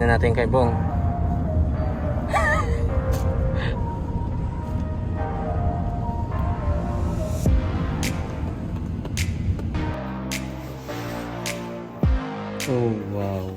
Tignan natin kay Bong. Oh, wow.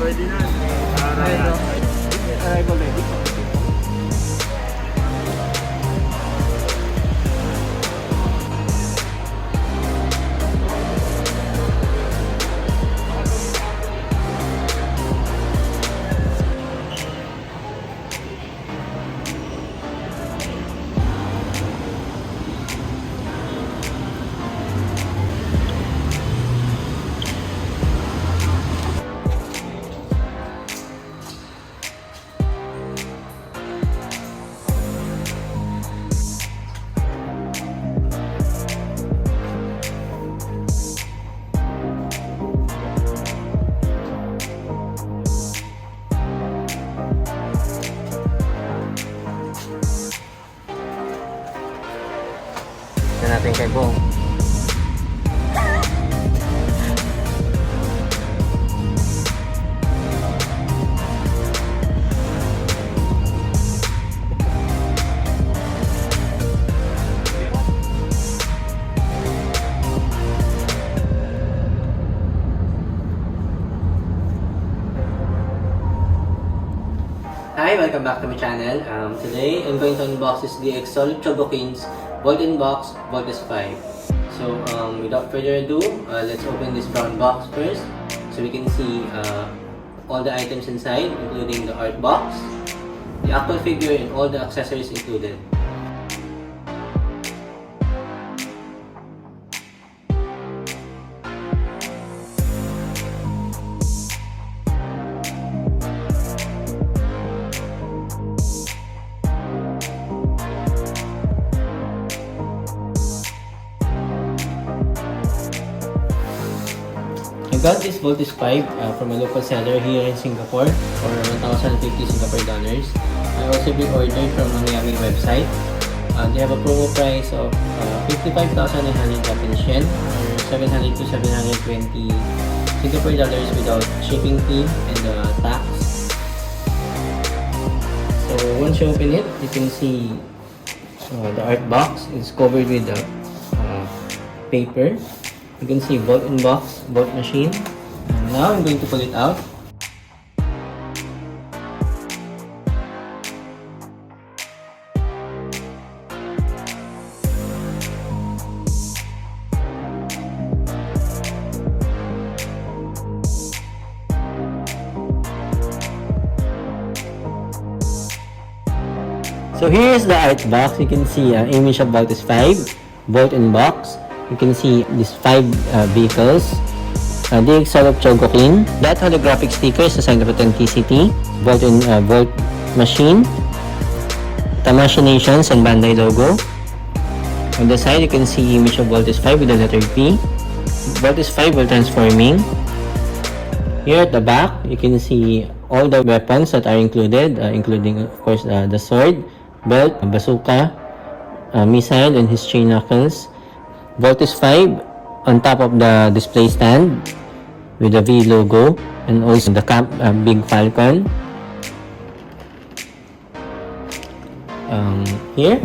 Pwede na. Arrival ready. Tignan natin kay Bong. Hi, welcome back to my channel. Today I'm going to unbox this DXL Chogokin's Bolt-in box, Voltes 5. So without further ado, let's open this brown box first so we can see all the items inside, including the art box, the actual figure, and all the accessories included. I got this Voltes 5 from a local seller here in Singapore for 1,050 Singapore dollars. I also pre-ordered from a Miami website. They have a promo price of 55,900 Japanese yen or 700 to 720 Singapore dollars without shipping fee and tax. So once you open it, you can see the art box is covered with paper. You can see bolt-in box, bolt machine. And now I'm going to pull it out. So here is the art box. You can see image of Voltes 5, bolt-in box. You can see these 5 vehicles. DXL of Chogokin. That holographic sticker is a sign of authenticity. Bolt-in volt machine. Tamashii Nations and Bandai logo. On the side, you can see image of Voltes 5 with the letter P. Voltes 5 while transforming. Here at the back, you can see all the weapons that are included, including of course the sword, belt, bazooka, missile, and his chain knuckles. Voltes 5 on top of the display stand with the V logo, and also the big falcon. Here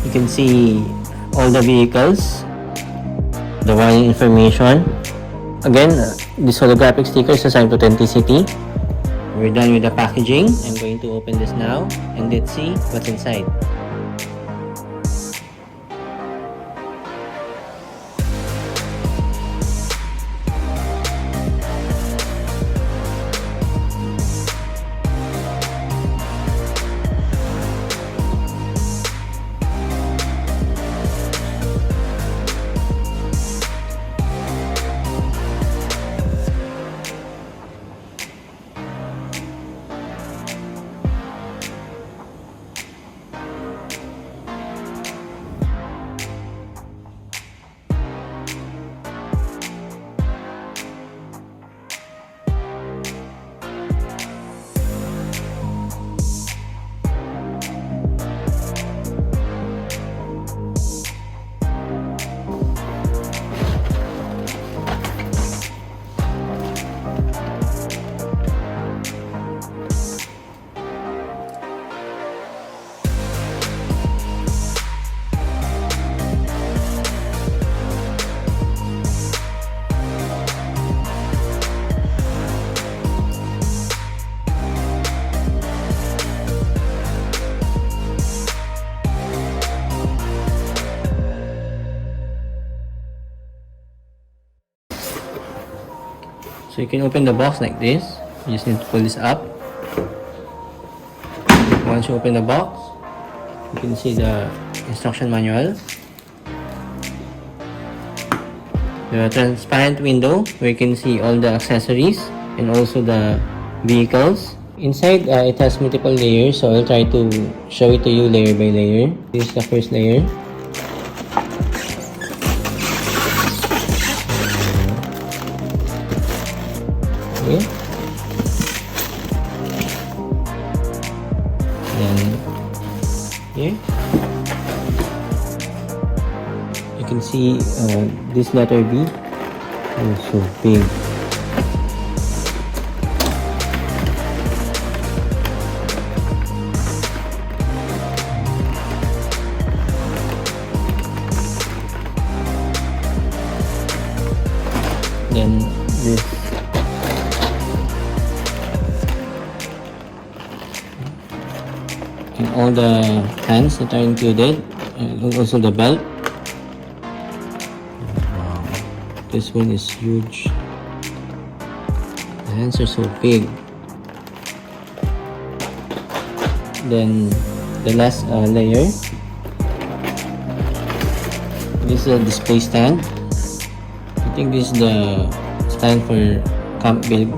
you can see all the vehicles, the wiring information. Again, this holographic sticker is assigned to authenticity. We're done with the packaging. I'm going to open this now and let's see what's inside. So you can open the box like this. You just need to pull this up. Once you open the box, you can see the instruction manual. The transparent window where you can see all the accessories and also the vehicles. Inside, it has multiple layers, so I'll try to show it to you layer by layer. This is the first layer. Okay. Then here you can see this letter B is so big. Then this and all the hands that are included, and also the belt. Wow, this one is huge. The hands are so big. Then the last layer, this is a display stand. I think this is the stand for Camp Big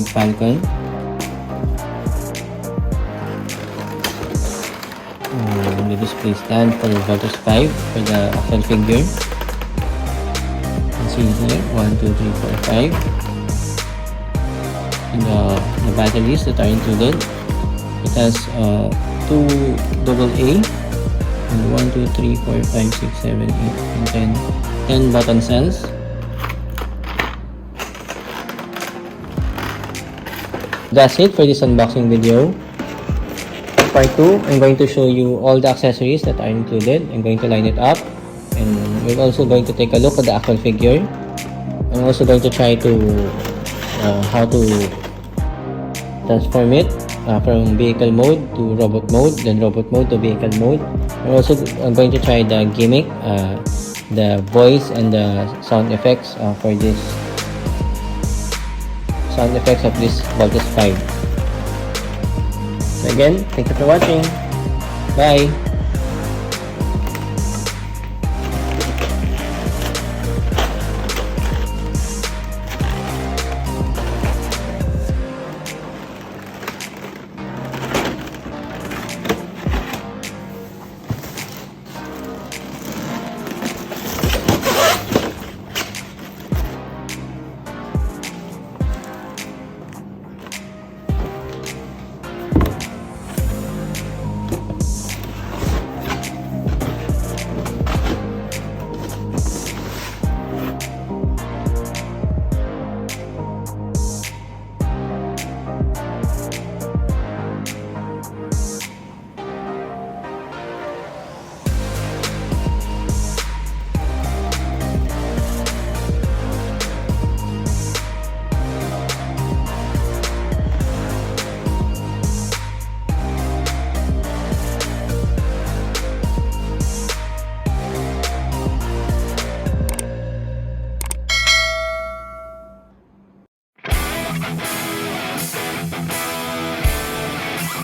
Falcon. The display stand for Voltus 5 for the actual figure. You can see here 1, 2, 3, 4, 5. And the batteries that are included. It has 2 AA and 1, 2, 3, 4, 5, 6, 7, 8, and 10 button cells. That's it for this unboxing video. Part 2, I'm going to show you all the accessories that are included. I'm going to line it up, and we're also going to take a look at the actual figure. I'm also going to try to how to transform it from vehicle mode to robot mode, then robot mode to vehicle mode. I'm going to try the gimmick, the voice and the sound effects for this sound effects of this Voltus 5. So again, thank you for watching. Bye!